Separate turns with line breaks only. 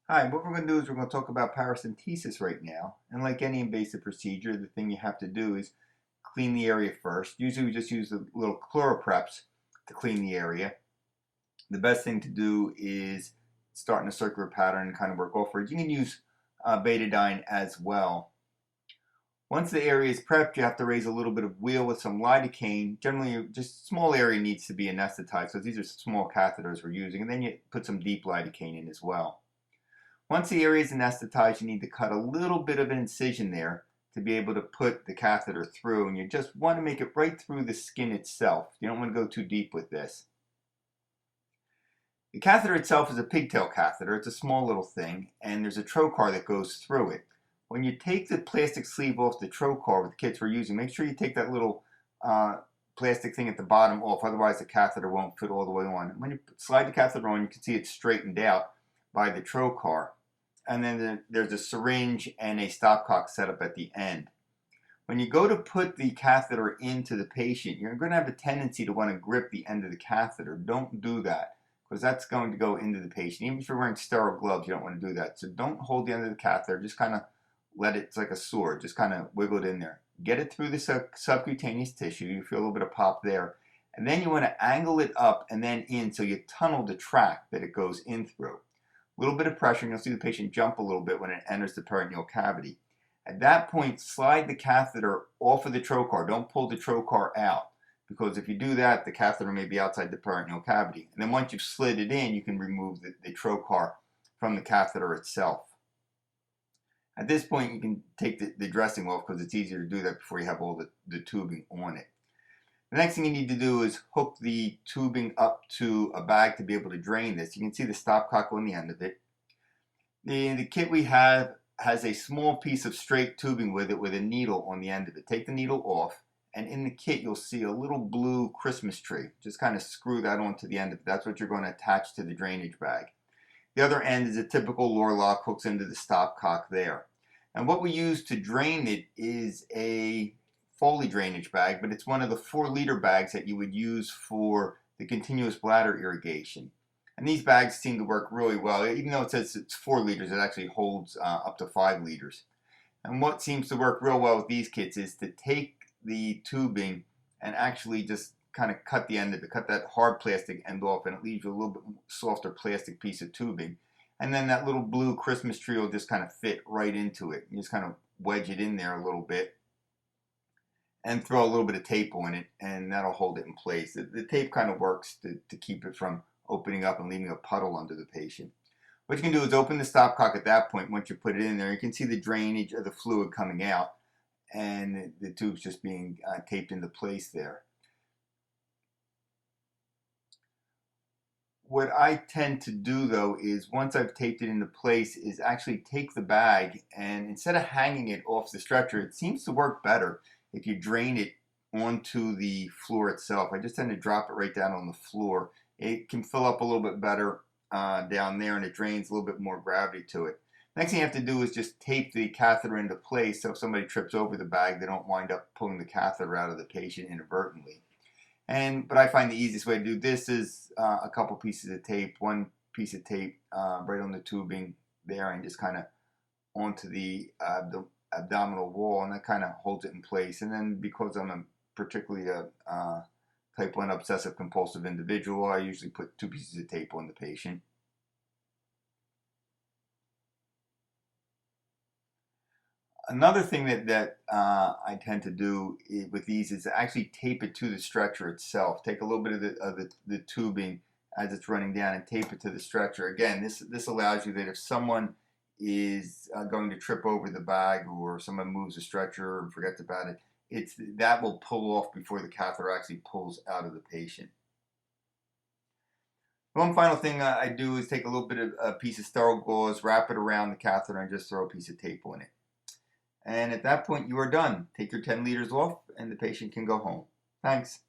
Hi, what we're going to do is we're going to talk about paracentesis right now. And like any invasive procedure, the thing you have to do is clean the area first. Usually we just use a little chloropreps to clean the area. The best thing to do is start in a circular pattern and kind of work over it. You can use betadine as well. Once the area is prepped, you have to raise a little bit of wheal with some lidocaine. Generally, just a small area needs to be anesthetized. So these are small catheters we're using. And then you put some deep lidocaine in as well. Once the area is anesthetized, you need to cut a little bit of an incision there to be able to put the catheter through, and you just want to make it right through the skin itself. You don't want to go too deep with this. The catheter itself is a pigtail catheter. It's a small little thing, and there's a trocar that goes through it. When you take the plastic sleeve off the trocar with the kits we're using, make sure you take that little plastic thing at the bottom off, otherwise the catheter won't fit all the way on. When you slide the catheter on, you can see it's straightened out by the trocar. And then there's a syringe and a stopcock set up at the end. When you go to put the catheter into the patient, you're going to have a tendency to want to grip the end of the catheter. Don't do that, because that's going to go into the patient. Even if you're wearing sterile gloves, you don't want to do that. So don't hold the end of the catheter. Just kind of let it, it's like a sword, just kind of wiggle it in there. Get it through the subcutaneous tissue. You feel a little bit of pop there. And then you want to angle it up and then in, so you tunnel the tract that it goes in through. A little bit of pressure, and you'll see the patient jump a little bit when it enters the peritoneal cavity. At that point, slide the catheter off of the trocar. Don't pull the trocar out, because if you do that, the catheter may be outside the peritoneal cavity. And then once you've slid it in, you can remove the trocar from the catheter itself. At this point, you can take the dressing off, because it's easier to do that before you have all the tubing on it. The next thing you need to do is hook the tubing up to a bag to be able to drain this. You can see the stopcock on the end of it. The kit we have has a small piece of straight tubing with it with a needle on the end of it. Take the needle off, and in the kit you'll see a little blue Christmas tree. Just kind of screw that onto the end of it. That's what you're going to attach to the drainage bag. The other end is a typical lure lock, hooks into the stopcock there. And what we use to drain it is a Foley drainage bag, but it's one of the 4-liter bags that you would use for the continuous bladder irrigation. And these bags seem to work really well. Even though it says it's 4 liters, it actually holds up to 5 liters. And what seems to work real well with these kits is to take the tubing and actually just kind of cut the end of it, cut that hard plastic end off, and it leaves you a little bit softer plastic piece of tubing. And then that little blue Christmas tree will just kind of fit right into it. You just kind of wedge it in there a little bit and throw a little bit of tape on it, and that'll hold it in place. The tape kind of works to keep it from opening up and leaving a puddle under the patient. What you can do is open the stopcock at that point. Once you put it in there, you can see the drainage of the fluid coming out, and the tube's just being taped into place there. What I tend to do, though, is once I've taped it into place, is actually take the bag, and instead of hanging it off the stretcher, it seems to work better if you drain it onto the floor itself. I just tend to drop it right down on the floor. It can fill up a little bit better down there, and it drains a little bit more gravity to it. Next thing you have to do is just tape the catheter into place, so if somebody trips over the bag, they don't wind up pulling the catheter out of the patient inadvertently. But I find the easiest way to do this is a couple pieces of tape, one piece of tape right on the tubing there, and just kind of onto the abdominal wall, and that kind of holds it in place. And then, because I'm particularly a type 1 obsessive compulsive individual, I usually put 2 pieces of tape on the patient. Another thing that I tend to do with these is actually tape it to the stretcher itself. Take a little bit of the tubing as it's running down and tape it to the stretcher. Again, this allows you that if someone is going to trip over the bag, or someone moves the stretcher and forgets about it, that will pull off before the catheter actually pulls out of the patient. One final thing I do is take a little bit of a piece of sterile gauze, wrap it around the catheter, and just throw a piece of tape on it. And at that point, you are done. Take your 10 liters off, and the patient can go home. Thanks.